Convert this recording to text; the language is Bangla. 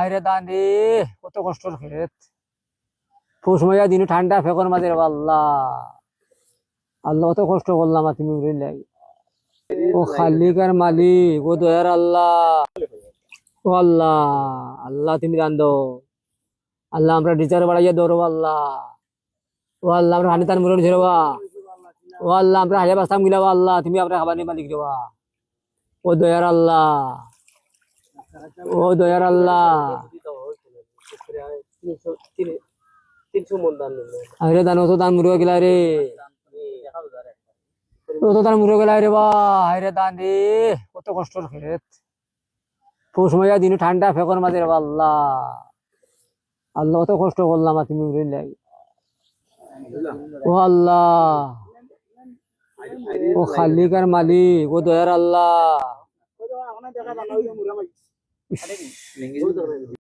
হায়রে দানি কত কষ্টর ক্ষেত পৌষ মাইয়া দিন ঠান্ডা ফেকর মাঝে রে আল্লাহ আল্লাহ কত কষ্ট করলাম আর তুমি উড়িলাই ও খালিক আর মালিক ও দয়ার আল্লাহ ও আল্লাহ আল্লাহ তুমি রান্ধ আল্লাহ আমরা টিচার বাড়াইয়া দৌড়ো আল্লাহ ও আল্লাহ আমরা হানি তার মুরন ঝেরবা ও আল্লাহ আমরা হাজার বাস্তাম গিলাবা আল্লাহ তুমি আমরা খাবার মালিক দেওয়া ও দয়ার আল্লাহ ও দয়ার আল্লাহ আরে দান অত দান মুরগা গেলা রে অত দান মুরগা গেলা রে বা হায়রে দান রে কত কষ্টর ক্ষেত পৌষ মাইয়া দিন ঠান্ডা ফেকর মাঝে রে আল্লাহ আল্লাহ কত কষ্ট করলাম আর তুমি উড়িলাই ও আল্লাহ ও খালিক আর মালিক ও দয়ার আল্লাহ